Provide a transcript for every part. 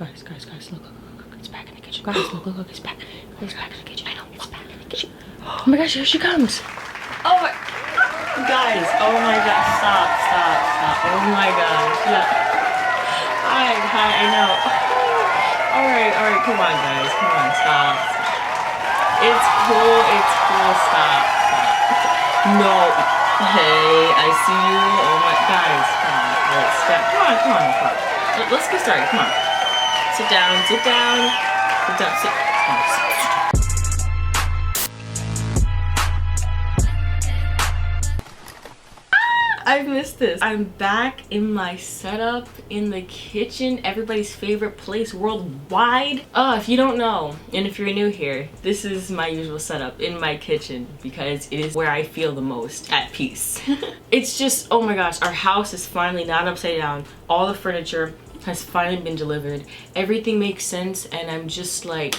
Guys, look, it's back in the kitchen. Guys, look, it's back. It's back in the kitchen. I know, it's back in the kitchen. Oh my gosh, here she comes. Oh my, guys, oh my gosh, stop. Oh my gosh, yeah. Hi, I know. All right, come on, guys, come on, stop. It's cool, stop. No, hey, I see you. Oh my, guys, come on, let's step. Come on. Let's get started, come on. Sit down. I've missed this. I'm back in my setup in the kitchen, everybody's favorite place worldwide. If you don't know, and if you're new here, this is my usual setup in my kitchen because it is where I feel the most at peace. It's just, oh my gosh, our house is finally not upside down. All the furniture has finally been delivered. Everything makes sense and I'm just like,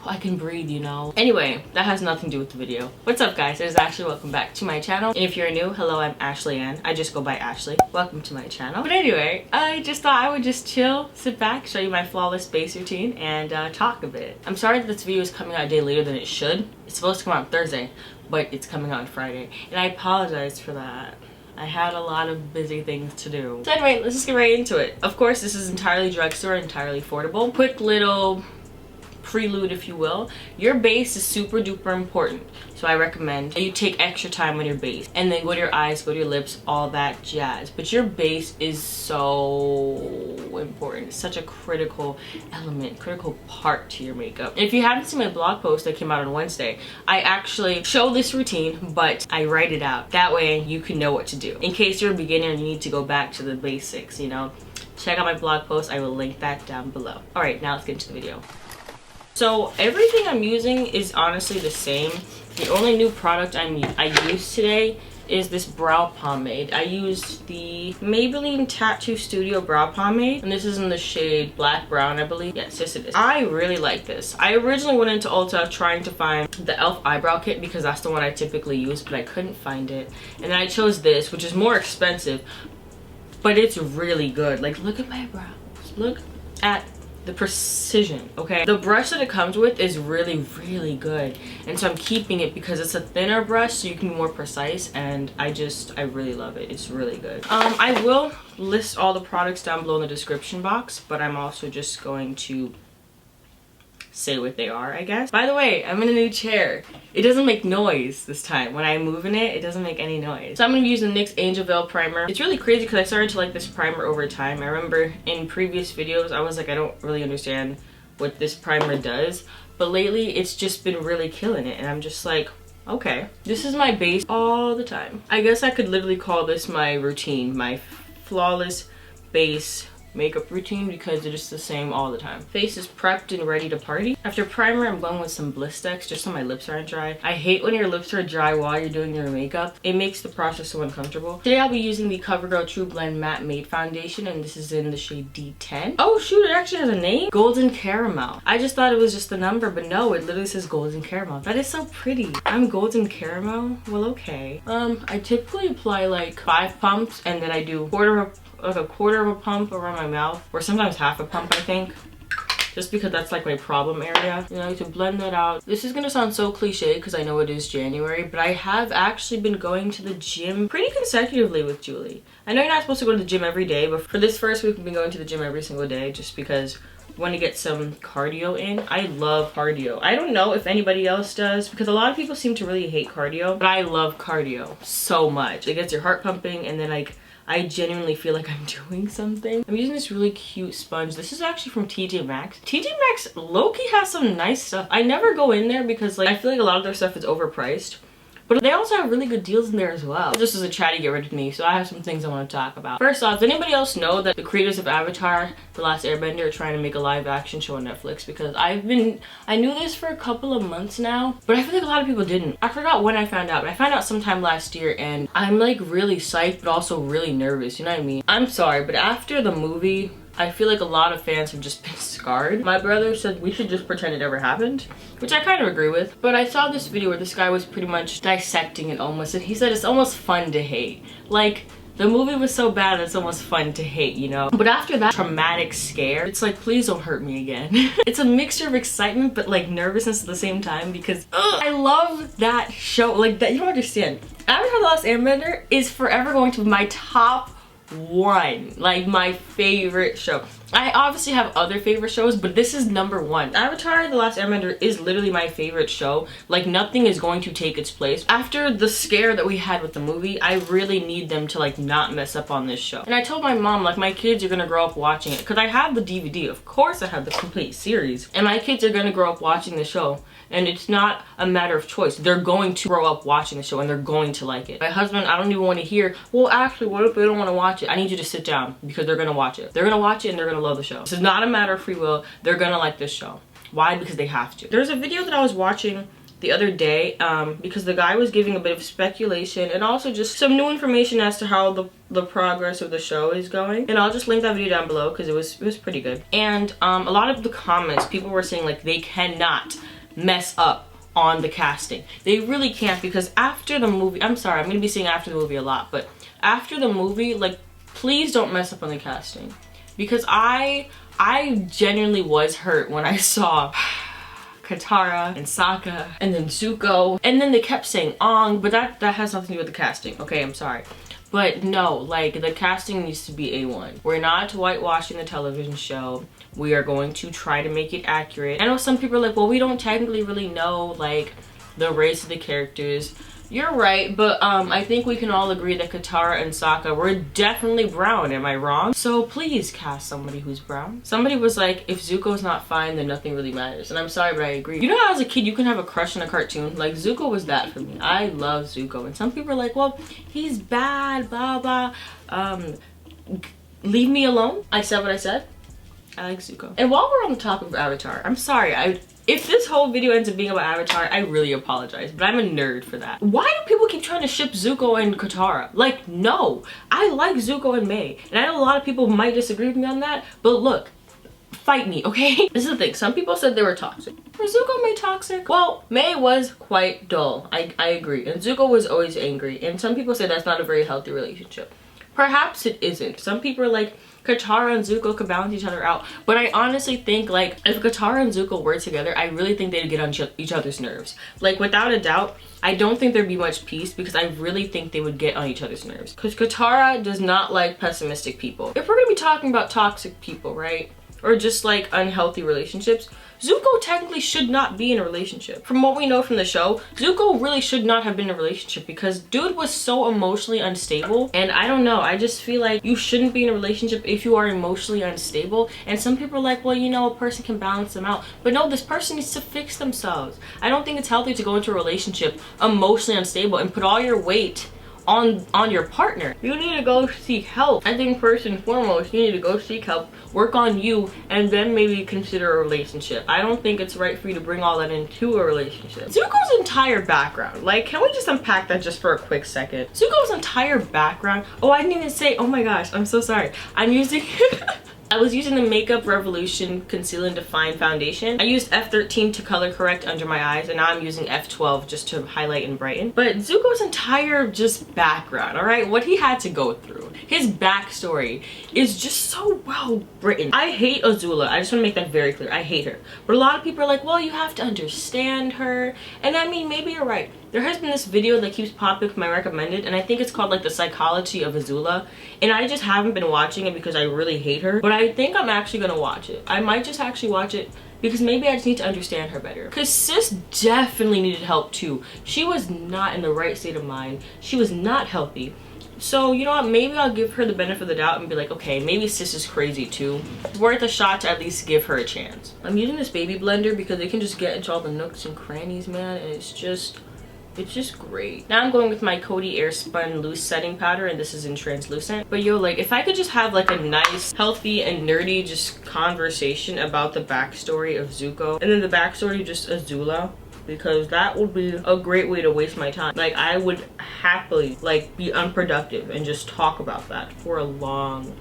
I can breathe, you know. Anyway, that has nothing to do with the video. What's up, guys? It is Ashley. Welcome back to my channel. And if you're new, hello, I'm Ashley Ann. I just go by Ashley. Welcome to my channel. But anyway, I just thought I would just chill, sit back, show you my flawless base routine, and talk a bit. I'm sorry that this video is coming out a day later than it should. It's supposed to come out on Thursday, but it's coming out on Friday. And I apologize for that. I had a lot of busy things to do. So anyway, let's just get right into it. Of course, this is entirely drugstore, entirely affordable. Quick little prelude, if you will. Your base is super duper important, so I recommend that you take extra time on your base and then go to your eyes, go to your lips, all that jazz. But your base is so important. It's such a critical element, critical part to your makeup. And if you haven't seen my blog post that came out on Wednesday, I actually show this routine, but I write it out. That way you can know what to do. In case you're a beginner and you need to go back to the basics, you know, check out my blog post. I will link that down below. All right, now let's get into the video. So everything I'm using is honestly the same. The only new product I used today is this brow pomade. I used the Maybelline Tattoo Studio Brow Pomade, and this is in the shade Black Brown, I believe. Yes, it is. I really like this. I originally went into Ulta trying to find the e.l.f. eyebrow kit because that's the one I typically use, but I couldn't find it. And then I chose this, which is more expensive, but it's really good. Like, look at my brows. Look at the precision, okay? The brush that it comes with is really good, and so I'm keeping it because it's a thinner brush so you can be more precise, and I really love it. It's really good. I will list all the products down below in the description box, but I'm also just going to say what they are, I guess. By the way, I'm in a new chair. It doesn't make noise this time. When I move in it, it doesn't make any noise. So I'm gonna be using the NYX Angel Veil primer. It's really crazy because I started to like this primer over time. I remember in previous videos, I was like, I don't really understand what this primer does. But lately, it's just been really killing it. And I'm just like, okay. This is my base all the time. I guess I could literally call this my routine, my flawless base makeup routine because it is the same all the time. Face is prepped and ready to party. After primer, I'm going with some Blistex just so my lips aren't dry. I hate when your lips are dry while you're doing your makeup. It makes the process so uncomfortable. Today I'll be using the CoverGirl Trublend Matte Made Foundation, and this is in the shade D10. Oh shoot, it actually has a name. Golden Caramel. I just thought it was just the number, but no, it literally says Golden Caramel. That is so pretty. I'm Golden Caramel? Well, okay. I typically apply like 5 pumps and then I do a quarter of a pump around my mouth, or sometimes half a pump, I think, just because that's like my problem area. You know, to blend that out. This is gonna sound so cliche because I know it is January, but I have actually been going to the gym pretty consecutively with Julie. I know you're not supposed to go to the gym every day, but for this first week, we've been going to the gym every single day just because we want to get some cardio in. I love cardio. I don't know if anybody else does because a lot of people seem to really hate cardio, but I love cardio so much. It gets your heart pumping, and then like I genuinely feel like I'm doing something. I'm using this really cute sponge. This is actually from TJ Maxx. TJ Maxx low-key has some nice stuff. I never go in there because like I feel like a lot of their stuff is overpriced. But they also have really good deals in there as well. This is a chatty get rid of me, so I have some things I want to talk about. First off, does anybody else know that the creators of Avatar, The Last Airbender, are trying to make a live action show on Netflix? Because I knew this for a couple of months now, but I feel like a lot of people didn't. I forgot when I found out, but I found out sometime last year, and I'm like really psyched, but also really nervous, you know what I mean? I'm sorry, but after the movie, I feel like a lot of fans have just been scarred. My brother said we should just pretend it never happened, which I kind of agree with. But I saw this video where this guy was pretty much dissecting it almost, and he said it's almost fun to hate. Like, The movie was so bad it's almost fun to hate, you know? But after that traumatic scare, it's like, please don't hurt me again. It's a mixture of excitement but like nervousness at the same time because I love that show. Like, that, you don't understand. Avatar: The Last Airbender is forever going to be my top one, like my favorite show. I obviously have other favorite shows, but this is number one. Avatar: The Last Airbender is literally my favorite show. Like, nothing is going to take its place. After the scare that we had with the movie, I really need them to like not mess up on this show. And I told my mom, like, my kids are gonna grow up watching it because I have the DVD. Of course I have the complete series. And my kids are gonna grow up watching the show. And it's not a matter of choice. They're going to grow up watching the show and they're going to like it. My husband, I don't even want to hear, well, actually, what if they don't want to watch it? I need you to sit down because they're gonna watch it. They're gonna watch it and they're gonna love the show. This is not a matter of free will. They're gonna like this show. Why? Because they have to. There's a video that I was watching the other day because the guy was giving a bit of speculation and also just some new information as to how the progress of the show is going. And I'll just link that video down below because it was pretty good. And a lot of the comments, people were saying like they cannot mess up on the casting. They really can't because after the movie, I'm sorry, I'm gonna be saying after the movie a lot, but after the movie, like, please don't mess up on the casting. Because I genuinely was hurt when I saw Katara and Sokka and then Zuko, and then they kept saying Aang, but that has nothing to do with the casting. Okay, I'm sorry. But no, like, the casting needs to be A1. We're not whitewashing the television show. We are going to try to make it accurate. I know some people are like, well, we don't technically really know, like, the race of the characters. You're right, but I think we can all agree that Katara and Sokka were definitely brown. Am I wrong? So please cast somebody who's brown. Somebody was like, if Zuko's not fine, then nothing really matters. And I'm sorry, but I agree. You know how as a kid you can have a crush on a cartoon? Like, Zuko was that for me. I love Zuko. And some people are like, well, he's bad, blah, blah. Leave me alone. I said what I said. I like Zuko. And while we're on the topic of Avatar, I'm sorry, if this whole video ends up being about Avatar, I really apologize, but I'm a nerd for that. Why do people keep trying to ship Zuko and Katara? Like, no. I like Zuko and May, and I know a lot of people might disagree with me on that, but look, fight me, okay? This is the thing, some people said they were toxic. Was Zuko May toxic? Well, May was quite dull, I agree, and Zuko was always angry, and some people say that's not a very healthy relationship. Perhaps it isn't. Some people are like, Katara and Zuko could balance each other out. But I honestly think, like, if Katara and Zuko were together, I really think they'd get on each other's nerves. Like, without a doubt, I don't think there'd be much peace because I really think they would get on each other's nerves. Because Katara does not like pessimistic people. If we're gonna be talking about toxic people, right? Or just like unhealthy relationships, Zuko technically should not be in a relationship. From what we know from the show, Zuko really should not have been in a relationship because dude was so emotionally unstable. And I don't know, I just feel like you shouldn't be in a relationship if you are emotionally unstable. And some people are like, well, you know, a person can balance them out. But no, this person needs to fix themselves. I don't think it's healthy to go into a relationship emotionally unstable and put all your weight on your partner. You need to go seek help. I think first and foremost, you need to go seek help, work on you, and then maybe consider a relationship. I don't think it's right for you to bring all that into a relationship. Zuko's entire background, like, can we just unpack that just for a quick second? Zuko's entire background, oh, I didn't even say, oh my gosh, I'm so sorry. I'm using I was using the Makeup Revolution Conceal and Define Foundation. I used F13 to color correct under my eyes, and now I'm using F12 just to highlight and brighten. But Zuko's entire just background, all right, what he had to go through, his backstory is just so well written. I hate Azula. I just want to make that very clear. I hate her. But a lot of people are like, well, you have to understand her. And I mean, maybe you're right. There has been this video that keeps popping up my recommended, and I think it's called like the psychology of Azula, and I just haven't been watching it because I really hate her, but I think I'm actually gonna watch it. I might just actually watch it because maybe I just need to understand her better, because sis definitely needed help too. She was not in the right state of mind. She was not healthy. So, you know what, maybe I'll give her the benefit of the doubt and be like, okay, maybe sis is crazy too. It's worth a shot to at least give her a chance. I'm using this baby blender because it can just get into all the nooks and crannies, man, and it's just great. Now I'm going with my Coty Airspun loose setting powder, and this is in translucent. But yo, like, if I could just have like a nice, healthy, and nerdy just conversation about the backstory of Zuko, and then the backstory of just Azula, because that would be a great way to waste my time. Like, I would happily like be unproductive and just talk about that for a long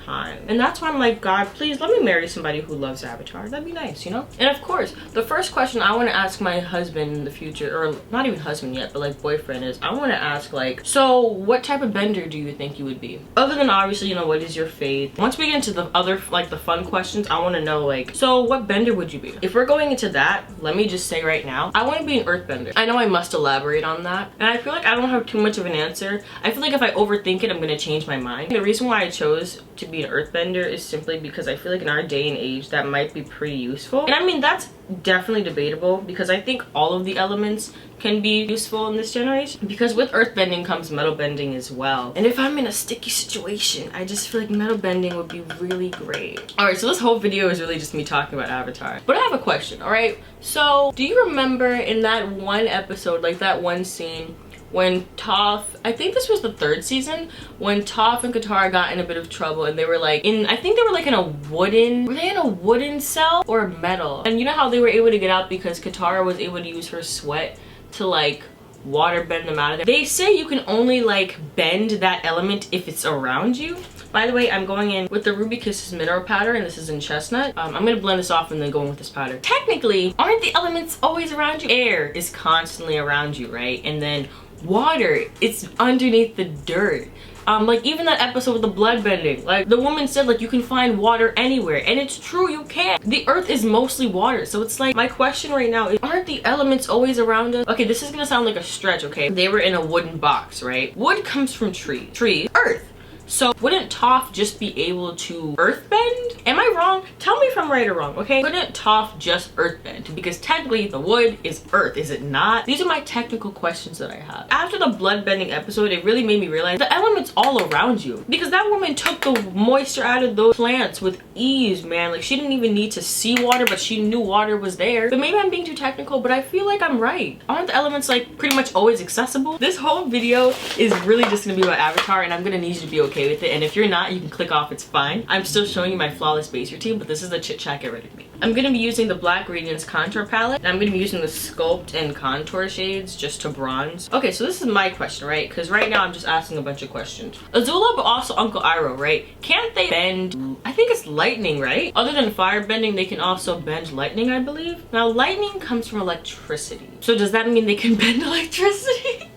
time. And that's why I'm like, God, please let me marry somebody who loves Avatar. That'd be nice, you know? And of course, the first question I want to ask my husband in the future, or not even husband yet, but like boyfriend, is I want to ask like, so what type of bender do you think you would be? Other than obviously, you know, what is your fate? Once we get into the other, like the fun questions, I want to know like, so what bender would you be? If we're going into that, let me just say right now, I want to be an earthbender. I know I must elaborate on that. And I feel like I don't have too much of an answer. I feel like if I overthink it, I'm going to change my mind. The reason why I chose to be an earthbender is simply because I feel like in our day and age, that might be pretty useful. And I mean, that's definitely debatable because I think all of the elements can be useful in this generation, because with earthbending comes metal bending as well. And if I'm in a sticky situation, I just feel like metal bending would be really great. All right, so this whole video is really just me talking about Avatar, but I have a question. All right, so do you remember in that one episode, like that one scene when Toph, I think this was the 3rd season, when Toph and Katara got in a bit of trouble and they were like in, I think they were like in a wooden, were they in a wooden cell or metal? And you know how they were able to get out because Katara was able to use her sweat to like water bend them out of there. They say you can only like bend that element if it's around you. By the way, I'm going in with the Ruby Kisses mineral powder, and this is in Chestnut. I'm gonna blend this off and then go in with this powder. Technically, aren't the elements always around you? Air is constantly around you, right? And then water, it's underneath the dirt. Like even that episode with the blood bending, like the woman said like you can find water anywhere, and it's true, you can. The earth is mostly water, so it's like my question right now is, aren't the elements always around us? Okay, this is gonna sound like a stretch, okay? They were in a wooden box, right? Wood comes from tree, earth. So wouldn't Toph just be able to earthbend? Am I wrong? Tell me if I'm right or wrong, okay? Couldn't Toph just earthbend? Because technically the wood is earth, is it not? These are my technical questions that I have. After the bloodbending episode, it really made me realize the elements all around you. Because that woman took the moisture out of those plants with ease, man. Like she didn't even need to see water, but she knew water was there. But maybe I'm being too technical, but I feel like I'm right. Aren't the elements like pretty much always accessible? This whole video is really just gonna be about Avatar, and I'm gonna need you to be okay with it. And if you're not, you can click off, it's fine. I'm still showing you my flawless base routine, but this is the chit chat, get ready with me. I'm gonna be using the black Radiance contour palette, and I'm gonna be using the sculpt and contour shades just to bronze. Okay, so this is my question, right? Because right now I'm just asking a bunch of questions. Azula, but also Uncle Iroh, right? Can't they bend, I think it's lightning, right? Other than fire bending, they can also bend lightning, I believe. Now lightning comes from electricity. So does that mean they can bend electricity?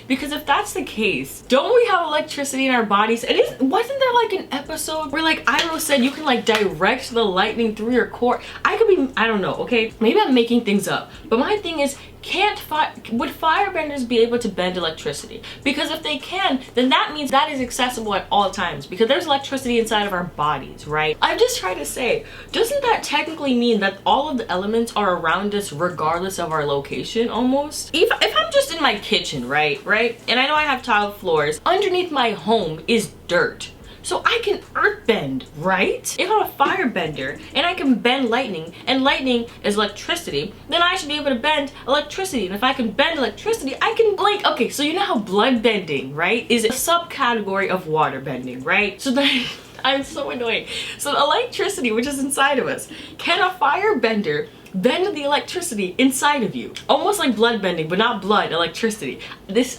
Because if that's the case, don't we have electricity in our bodies? Wasn't there like an episode where like Iroh said you can like direct the lightning through your core? I don't know, okay? Maybe I'm making things up. But my thing is, would firebenders be able to bend electricity? Because if they can, then that means that is accessible at all times, because there's electricity inside of our bodies, right? I'm just trying to say, doesn't that technically mean that all of the elements are around us regardless of our location almost? If I'm just in my kitchen, right? And I know I have tile floors, underneath my home is dirt. So I can earthbend, right? If I'm a firebender and I can bend lightning, and lightning is electricity, then I should be able to bend electricity. And if I can bend electricity, I can like, okay, so you know how blood bending, right, is a subcategory of water bending, right? So then I'm so annoying. So electricity, which is inside of us, can a firebender bend the electricity inside of you? Almost like blood bending, but not blood, electricity.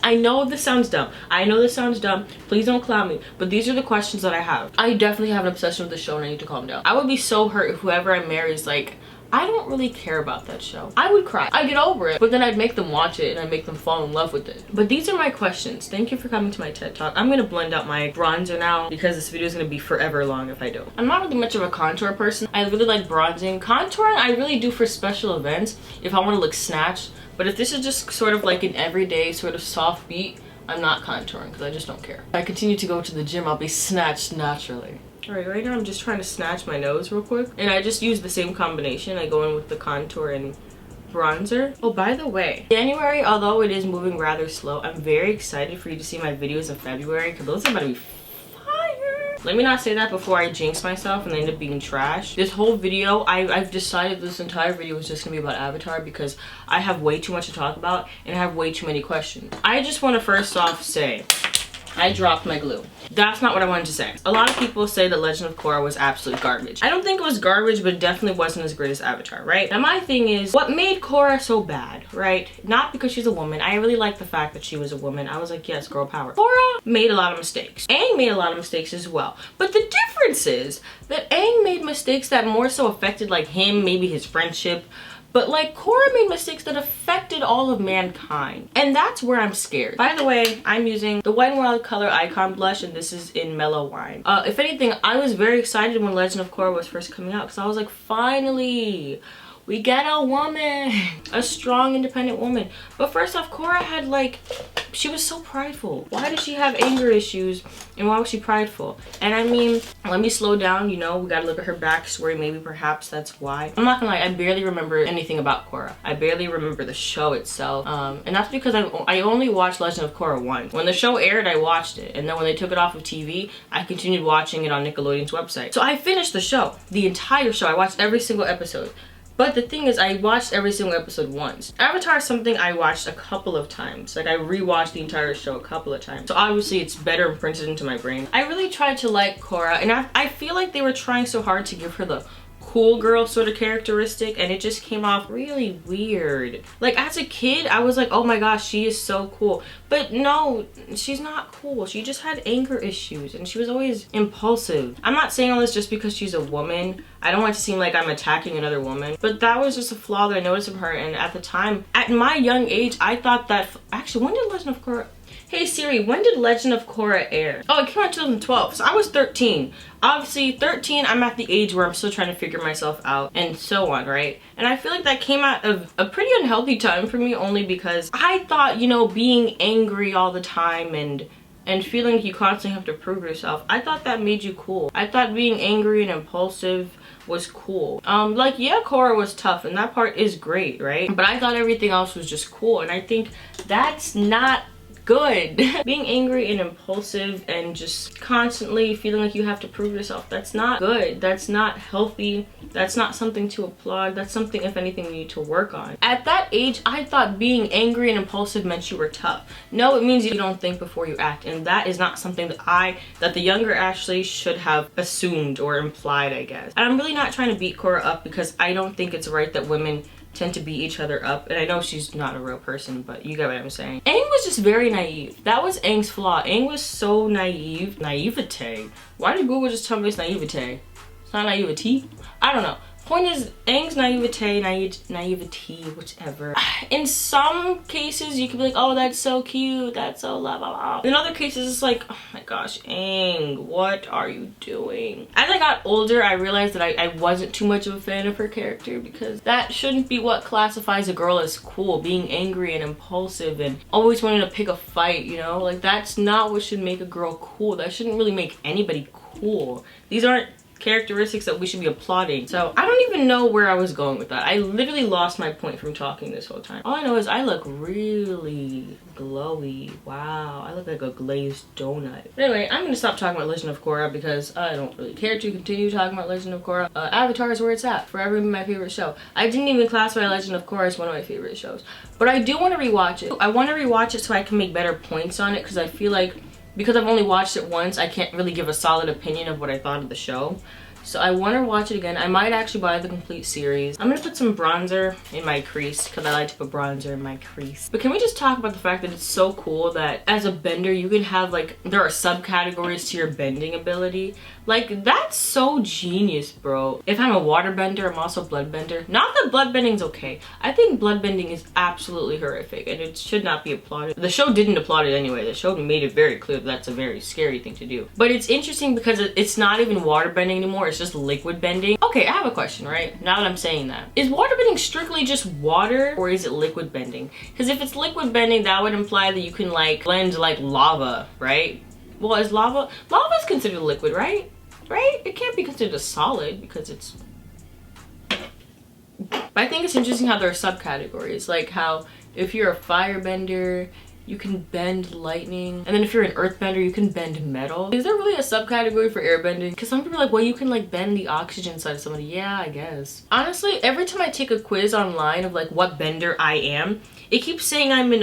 I know this sounds dumb. I know this sounds dumb. Please don't clown me. But these are the questions that I have. I definitely have an obsession with the show and I need to calm down. I would be so hurt if whoever I marry is like, I don't really care about that show. I would cry. I'd get over it, but then I'd make them watch it and I'd make them fall in love with it. But these are my questions. Thank you for coming to my TED Talk. I'm gonna blend out my bronzer now because this video is gonna be forever long if I don't. I'm not really much of a contour person. I really like bronzing. Contouring I really do for special events if I wanna look snatched. But if this is just sort of like an everyday sort of soft beat, I'm not contouring because I just don't care. If I continue to go to the gym, I'll be snatched naturally. Alright, right now I'm just trying to snatch my nose real quick. And I just use the same combination. I go in with the contour and bronzer. Oh, by the way, January, although it is moving rather slow, I'm very excited for you to see my videos in February because those are about to be fire. Let me not say that before I jinx myself and they end up being trash. This whole video, I've decided this entire video is just gonna be about Avatar because I have way too much to talk about and I have way too many questions. I just want to first off say, I dropped my glue. That's not what I wanted to say. A lot of people say that Legend of Korra was absolute garbage. I don't think it was garbage, but it definitely wasn't as great as Avatar, right? Now my thing is, what made Korra so bad, right? Not because she's a woman. I really like the fact that she was a woman. I was like, yes, girl power. Korra made a lot of mistakes. Aang made a lot of mistakes as well. But the difference is that Aang made mistakes that more so affected like him, maybe his friendship. But like Korra made mistakes that affected all of mankind. And that's where I'm scared. By the way, I'm using the Wet n Wild Color Icon Blush, and this is in Mellow Wine. If anything, I was very excited when Legend of Korra was first coming out, because I was like, finally, we get a woman, a strong, independent woman. But first off, Korra had like, she was so prideful. Why did she have anger issues, and why was she prideful? And I mean, let me slow down, you know, we gotta look at her backstory, maybe perhaps that's why. I'm not gonna lie, I barely remember anything about Korra. I barely remember the show itself. And that's because I only watched Legend of Korra once. When the show aired, I watched it, and then when they took it off of TV, I continued watching it on Nickelodeon's website. So I finished the show, the entire show. I watched every single episode. But the thing is, I watched every single episode once. Avatar is something I watched a couple of times. Like, I rewatched the entire show a couple of times. So obviously it's better imprinted into my brain. I really tried to like Korra, and I feel like they were trying so hard to give her the cool girl sort of characteristic, and it just came off really weird. Like, as a kid, I was like, oh my gosh, she is so cool. But no, she's not cool. She just had anger issues, and she was always impulsive. I'm not saying all this just because she's a woman. I don't want it to seem like I'm attacking another woman, but that was just a flaw that I noticed of her. And at the time, at my young age, I thought that, actually, when did Legend of Korra, hey Siri, when did Legend of Korra air? Oh, it came out in 2012, so I was 13. Obviously, 13, I'm at the age where I'm still trying to figure myself out, and so on, right? And I feel like that came out of a pretty unhealthy time for me, only because I thought, you know, being angry all the time and feeling like you constantly have to prove yourself, I thought that made you cool. I thought being angry and impulsive was cool. Like, yeah, Korra was tough, and that part is great, right? But I thought everything else was just cool, and I think that's not good. Being angry and impulsive and just constantly feeling like you have to prove yourself, that's not good. That's not healthy. That's not something to applaud. That's something, if anything, you need to work on. At that age, I thought being angry and impulsive meant you were tough. No, it means you don't think before you act, and that is not something that the younger Ashley should have assumed or implied, I guess. And I'm really not trying to beat Korra up, because I don't think it's right that women tend to beat each other up, and I know she's not a real person, but you get what I'm saying. Aang was just very naive. That was Aang's flaw. Aang was so naive. Naivete. Why did Google just tell me it's naivete? It's not naivety. I don't know. Point is, Aang's naivete, naivety, whichever. In some cases, you can be like, oh, that's so cute, that's so blah, blah, blah. In other cases, it's like, oh my gosh, Aang, what are you doing? As I got older, I realized that I wasn't too much of a fan of her character, because that shouldn't be what classifies a girl as cool. Being angry and impulsive and always wanting to pick a fight, you know? Like, that's not what should make a girl cool. That shouldn't really make anybody cool. These aren't characteristics that we should be applauding. So I don't even know where I was going with that. I literally lost my point from talking this whole time. All I know is I look really glowy. Wow, I look like a glazed donut. But anyway, I'm gonna stop talking about Legend of Korra, because I don't really care to continue talking about Legend of Korra. Avatar is where it's at. Forever my favorite show. I didn't even classify Legend of Korra as one of my favorite shows, but I do want to rewatch it. I want to rewatch it so I can make better points on it, because I feel like, because I've only watched it once, I can't really give a solid opinion of what I thought of the show. So I want to watch it again. I might actually buy the complete series. I'm gonna put some bronzer in my crease, because I like to put bronzer in my crease. But can we just talk about the fact that it's so cool that as a bender, you can have, like, there are subcategories to your bending ability. Like, that's so genius, bro. If I'm a water bender, I'm also blood bender. Not that blood bending's okay. I think blood bending is absolutely horrific, and it should not be applauded. The show didn't applaud it anyway. The show made it very clear that that's a very scary thing to do. But it's interesting because it's not even water bending anymore. It's just liquid bending. Okay, I have a question, right? Now that I'm saying that. Is water bending strictly just water, or is it liquid bending? Because if it's liquid bending, that would imply that you can, like, blend like lava, right? Well, is lava is considered liquid, right? Right? It can't be considered a solid because it's... But I think it's interesting how there are subcategories, like how if you're a firebender, You can bend lightning. And then if you're an earthbender, you can bend metal. Is there really a subcategory for airbending? Because some people are like, well, you can like bend the oxygen side of somebody. Yeah, I guess. Honestly, every time I take a quiz online of like what bender I am, it keeps saying I'm an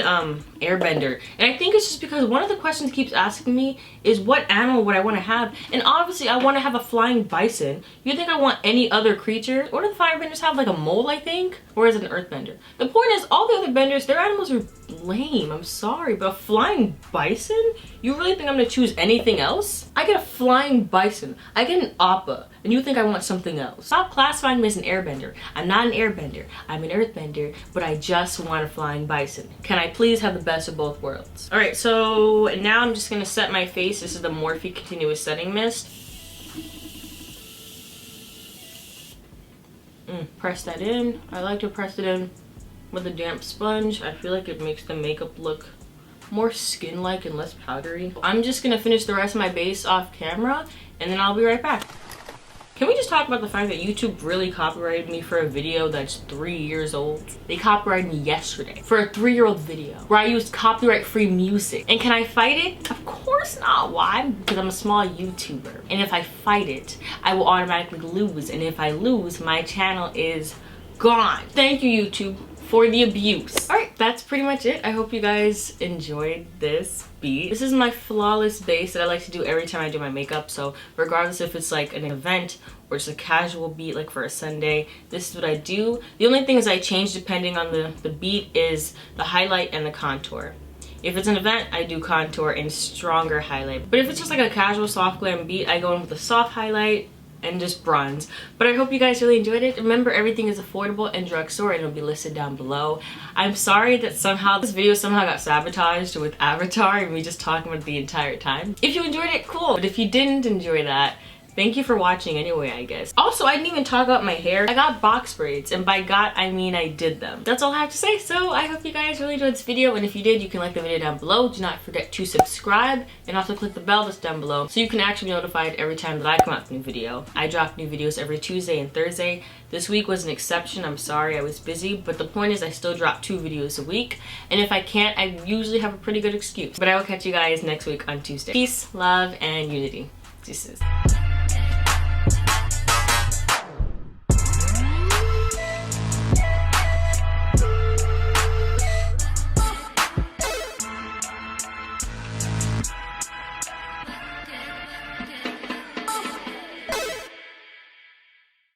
airbender. And I think it's just because one of the questions it keeps asking me is what animal would I want to have? And obviously I want to have a flying bison. You think I want any other creature? What do the firebenders have? Like a mole, I think? Or is it an earthbender? The point is, all the other benders, their animals are lame. I'm sorry, but a flying bison? You really think I'm gonna choose anything else? I get a flying bison. I get an appa. And you think I want something else. Stop classifying me as an airbender. I'm not an airbender. I'm an earthbender, but I just want a flying bison. Can I please have the best of both worlds? All right, so now I'm just gonna set my face. This is the Morphe Continuous Setting Mist. Press that in. I like to press it in with a damp sponge. I feel like it makes the makeup look more skin-like and less powdery. I'm just gonna finish the rest of my base off camera and then I'll be right back. Can we just talk about the fact that YouTube really copyrighted me for a video that's 3 years old? They copyrighted me yesterday for a 3-year-old video where I used copyright-free music. And can I fight it? Of course not. Why? Because I'm a small YouTuber. And if I fight it, I will automatically lose. And if I lose, my channel is gone. Thank you, YouTube, for the abuse. All right, that's pretty much it. I hope you guys enjoyed this beat. This is my flawless base that I like to do every time I do my makeup. So regardless if it's like an event or just a casual beat like for a Sunday, this is what I do. The only things I change depending on the beat is the highlight and the contour. If it's an event, I do contour and stronger highlight. But if it's just like a casual soft glam beat, I go in with a soft highlight and just bronze. But I hope you guys really enjoyed it. Remember, everything is affordable and drugstore, and it'll be listed down below. I'm sorry that this video somehow got sabotaged with Avatar and me just talking about it the entire time. If you enjoyed it, cool. But if you didn't enjoy that, thank you for watching anyway, I guess. Also, I didn't even talk about my hair. I got box braids, and by got, I mean I did them. That's all I have to say. So I hope you guys really enjoyed this video, and if you did, you can like the video down below. Do not forget to subscribe, and also click the bell that's down below so you can actually be notified every time that I come out with a new video. I drop new videos every Tuesday and Thursday. This week was an exception. I'm sorry, I was busy, but the point is I still drop 2 videos a week, and if I can't, I usually have a pretty good excuse. But I will catch you guys next week on Tuesday. Peace, love, and unity. Deuces.